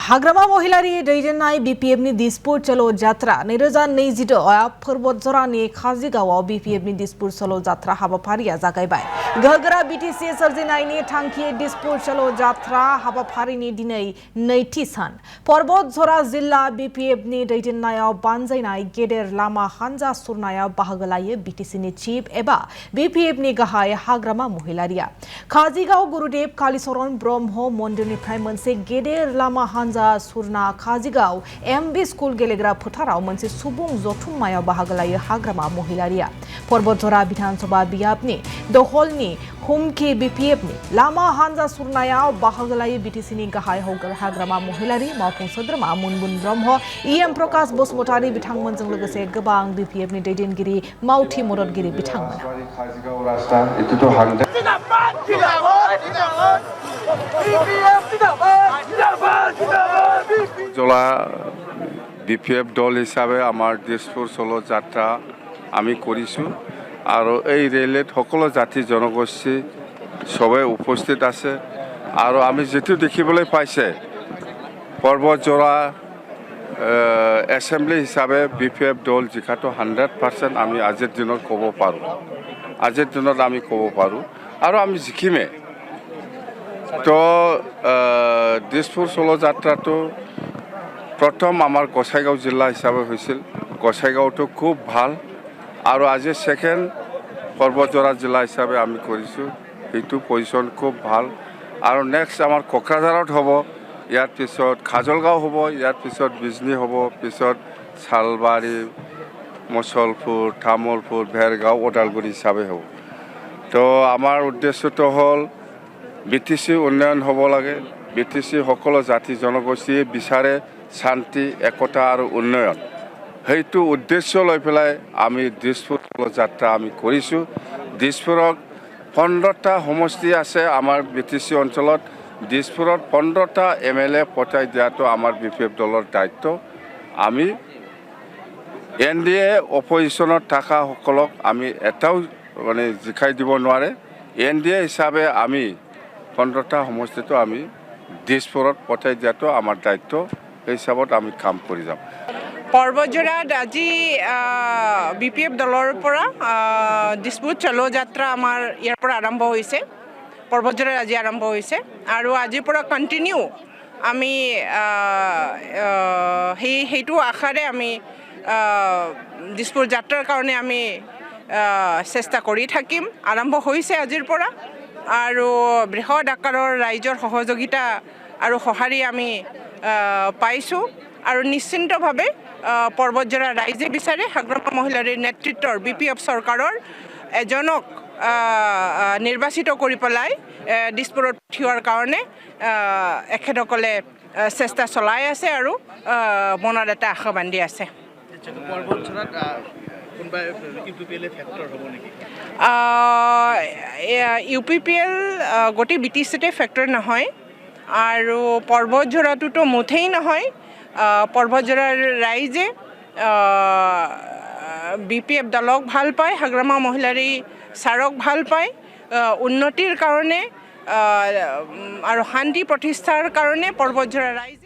हाग्रामा महिलारि दैदेननाय बीपीएफनि दिसपुर चलो जात्रा 2022 फोरबोजरानि काजिगावआव बीपीएफनि दिसपुर चलो जात्रा हाबाफारिया जागायबाय। गोहोगोरा बीटीसी सोरजिनायनि थांखि दिसपुर चलो जात्रा हाबाफारिनि दिनै नैथि सान। पर्बतझरा जिल्ला बीपीएफनि दैदेननायाव बानजायनाय गेदेर लामा हानजा सुरनायाव बाहागो लायो बीटीसीनि चीफ एबा बीपीएफनि गाहाय हाग्रामा महिलारिया। काजिगाव गुरुदेव कालीचरण ब्रह्म मन्दिरनिफ्राय मोनसे गेदेर लामा हानजा सुरना काजिगाव एमबी स्कुल गेलेग्रा फोथाराव मोनसे सुबुं जथुम्मायाव बाहागो लायो हाग्रामा महिलारिया। पर्बतझरा विधानसभा बियाबनि दहलनि हुमखि बीपीएफनि लामा हानजा सुरनायाव बाहागो लायो बीटीसीनि गाहाय हाग्रामा महिलारि मावफुं सोद्रोमा मुनमुन ब्रह्म ईएम प्रकाश बसुमतारी बिथांमोनजों लोगोसे गोबां बीपीएफनि दैदेनगिरि मावथि मददगिरि बिथांमोना। জলা বিপিএফ দল হিসাবে আমার দিসপুর চলো যাত্রা আমি কৰিছো আৰু এই ৰেলীত সকলো জাতি জনগোষ্ঠী সবে উপস্থিত আছে আৰু আমি যেটো দেখিবলৈ পাইছে পৰ্বতঝৰা এসেম্বলি হিসাবে বিপিএফ দল জিকাটো 100% আমি আজিৰ দিনত ক'ব পাৰো। আজিৰ দিনত আমি ক'ব পাৰো আৰু আমি জিকিমে। তো দিসপুর চলো যাত্রাটো প্রথম আমার গোসাইগাঁও জিলা হিসাবে হয়েছিল। গোসাইগাঁওটো খুব ভাল আর আজি সেকেন্ড পর্বতঝরা জিলা হিসাবে আমি করেছো। এইটো পজিশন খুব ভাল আর নেক্সট আমার কোকৰাঝাৰত হব, ইয়াৰ পিছত খাজলগাঁও হব, ইয়াৰ পিছত বিজনী হব, পিছত শালবাড়ি, মুছলপুৰ, তামুলপুৰ, ভেৰগাঁও, ওদালগুৰি হিসাবে হব। তো আমার উদ্দেশ্যটো হল বিটিসি উন্নয়ন হব লাগে। বিটিসি সকলো জাতি জনগোষ্ঠীয়ে বিচাৰে শান্তি একতা আৰু উন্নয়ন। সেইটো উদ্দেশ্য লৈ পেলাই আমি দিসপুৰ যাত্ৰা আমি কৰিছোঁ। দিসপুৰত 15টা সমষ্টি আছে আমাৰ বিটিসি অঞ্চলত। দিসপুৰত 15টা এমএলএ পঠাই দিয়াটো আমাৰ বিপিএফ দলৰ দায়িত্ব। আমি এনডিএ অপজিশ্যনত থকা সকলক আমি এটাও মানে জিকাই দিব নোৱাৰে। এনডিএ হিচাপে আমি 15টা সমষ্টিটো আমি দিসপুৰত পঠাই দিয়াটো আমাৰ দায়িত্ব। এই হিচাপত আমি কাম কৰি যাম। पर्वतझरात আজি বিপিএফ দলৰ পৰা দিসপুৰ চলো যাত্ৰা আমাৰ ইয়াৰ পৰা আৰম্ভ হৈছে। पर्वतझराত আজি আৰম্ভ হৈছে আৰু আজিৰ পৰা কন্টিনিউ আমি সেইটো আশাৰে আমি দিসপুৰ যাত্ৰাৰ কাৰণে আমি চেষ্টা কৰি থাকিম। আৰম্ভ হৈছে আজিৰ পৰা আৰু বৃহৎ আকাৰৰ ৰাইজৰ সহযোগিতা আৰু সঁহাৰি আমি পাইছোঁ আৰু নিশ্চিন্তভাৱে पर्वतझरा ৰাইজে বিচাৰে হাগ্ৰামা মহিলাৰীৰ নেতৃত্বৰ বিপিএফ চৰকাৰৰ এজনক নিৰ্বাচিত কৰি পেলাই দিসপুৰত থিওৱাৰ কাৰণে এখেতসকলে চেষ্টা চলাই আছে আৰু মনত এটা আশা বান্ধি আছে। ইউপিপিএল গোটেই বিটিচিতে ফেক্টৰ নহয় আৰু पर्वतঝৰাটোতো মুঠেই নহয়। पर्वतঝৰাৰ ৰাইজে বিপিএফ দলক ভাল পায়, হাগ্ৰামা মহিলাৰী ছাৰক ভাল পায়। উন্নতিৰ কাৰণে আৰু শান্তি প্ৰতিষ্ঠাৰ কাৰণে पर्वतঝৰা ৰাইজ